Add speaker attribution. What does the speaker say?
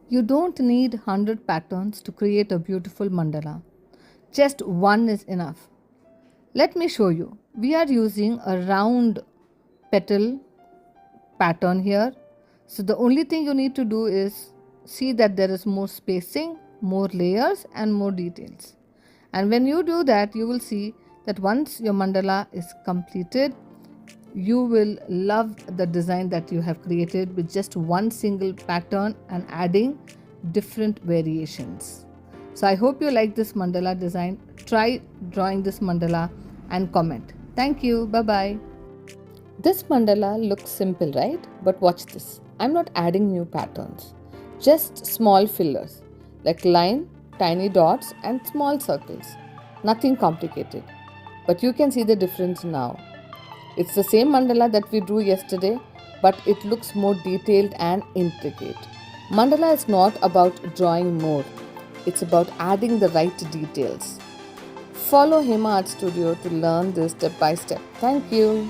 Speaker 1: You don't need 100 patterns to create a beautiful mandala. Just one is enough. Let me show you. We are using a round petal pattern here. So the only thing you need to do is see that there is more spacing, more layers and more details. And when you do that, you will see that once your mandala is completed, you will love the design that you have created with just one single pattern and adding different variations. So I hope you like this mandala design. Try drawing this mandala and comment. Thank you. Bye bye. This mandala looks simple, right? But watch this. I'm not adding new patterns. Just small fillers like line, tiny dots and small circles. Nothing complicated. But you can see the difference now. It's the same mandala that we drew yesterday, but it looks more detailed and intricate. Mandala is not about drawing more. It's about adding the right details. Follow Hema Art Studio to learn this step by step. Thank you.